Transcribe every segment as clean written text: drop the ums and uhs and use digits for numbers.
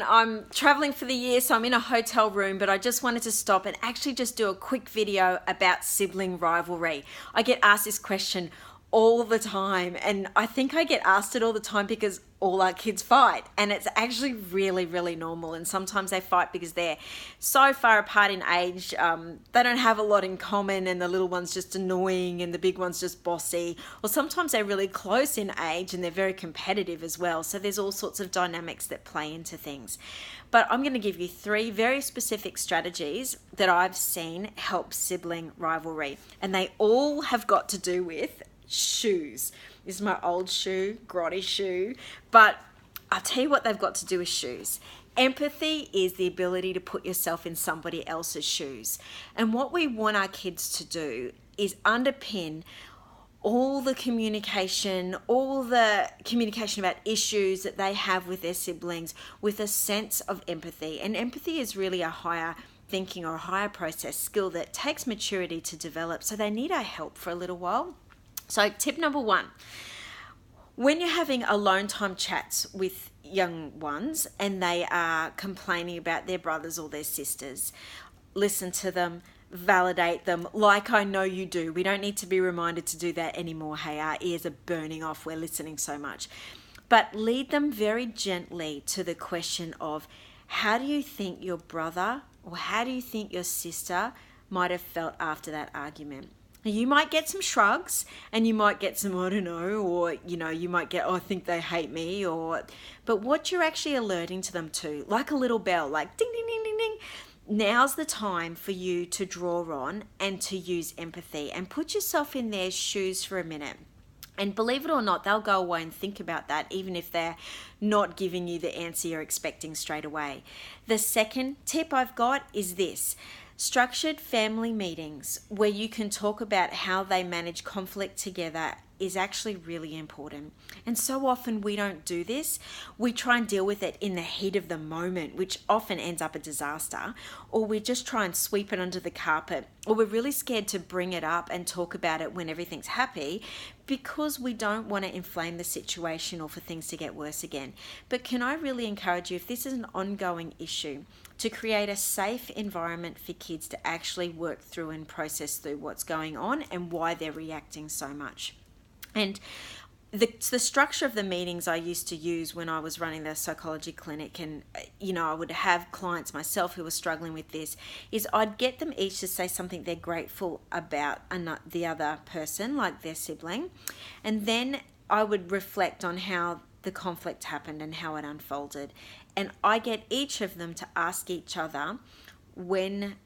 everyone. I'm traveling for the year, so I'm in a hotel room, but I just wanted to stop and actually just do a quick video about sibling rivalry. I get asked this question all the time, and I think I get asked it all the time because all our kids fight, and it's actually really, really normal. And sometimes they fight because they're so far apart in age, they don't have a lot in common, and the little one's just annoying and the big one's just bossy. Or sometimes they're really close in age and they're very competitive as well. So there's all sorts of dynamics that play into things. But I'm going to give you 3 very specific strategies that I've seen help sibling rivalry, and they all have got to do with shoes. This is my old shoe, grotty shoe, but I'll tell you what they've got to do with shoes. Empathy is the ability to put yourself in somebody else's shoes. And what we want our kids to do is underpin all the communication about issues that they have with their siblings with a sense of empathy. And empathy is really a higher thinking or a higher process skill that takes maturity to develop. So they need our help for a little while. So tip number 1, when you're having alone time chats with young ones and they are complaining about their brothers or their sisters, listen to them, validate them like I know you do. We don't need to be reminded to do that anymore. Hey, our ears are burning off. We're listening so much. But lead them very gently to the question of, how do you think your brother or how do you think your sister might have felt after that argument? You might get some shrugs and you might get some, I don't know, or, you might get, oh, I think they hate me, but what you're actually alerting to them to, like a little bell, like ding, ding, ding, ding, ding. Now's the time for you to draw on and to use empathy and put yourself in their shoes for a minute. And believe it or not, they'll go away and think about that, even if they're not giving you the answer you're expecting straight away. The second tip I've got is this. Structured family meetings where you can talk about how they manage conflict together is actually really important. And so often we don't do this. We try and deal with it in the heat of the moment, which often ends up a disaster, or we just try and sweep it under the carpet, or we're really scared to bring it up and talk about it when everything's happy because we don't want to inflame the situation or for things to get worse again. But can I really encourage you, if this is an ongoing issue, to create a safe environment for kids to actually work through and process through what's going on and why they're reacting so much. And the structure of the meetings I used to use when I was running the psychology clinic, and I would have clients myself who were struggling with this, is I'd get them each to say something they're grateful about the other person, like their sibling, and then I would reflect on how the conflict happened and how it unfolded. And I get each of them to ask each other, when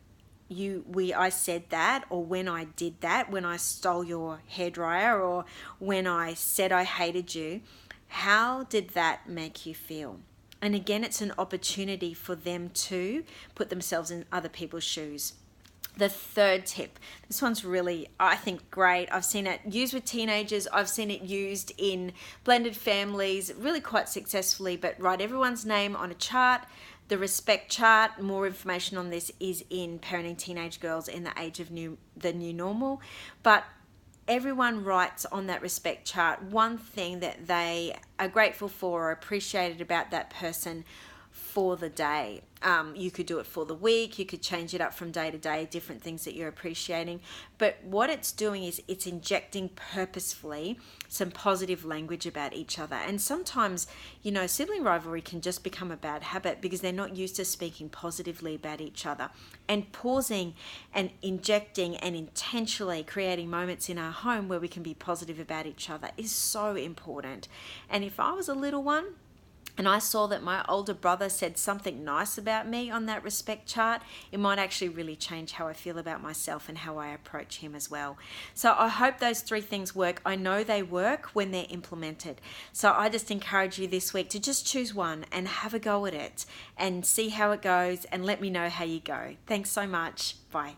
I said that, or when I did that, when I stole your hairdryer, or when I said I hated you, how did that make you feel? And again, it's an opportunity for them to put themselves in other people's shoes. The third tip, this one's really, I think, great. I've seen it used with teenagers. I've seen it used in blended families really quite successfully, but write everyone's name on a chart. The respect chart, more information on this is in Parenting Teenage Girls in the Age of the New Normal. But everyone writes on that respect chart one thing that they are grateful for or appreciated about that person for the day. You could do it for the week, you could change it up from day to day, different things that you're appreciating. But what it's doing is it's injecting purposefully some positive language about each other. And sometimes, sibling rivalry can just become a bad habit because they're not used to speaking positively about each other. And pausing and injecting and intentionally creating moments in our home where we can be positive about each other is so important. And if I was a little one, and I saw that my older brother said something nice about me on that respect chart, it might actually really change how I feel about myself and how I approach him as well. So I hope those 3 things work. I know they work when they're implemented. So I just encourage you this week to just choose one and have a go at it and see how it goes and let me know how you go. Thanks so much. Bye.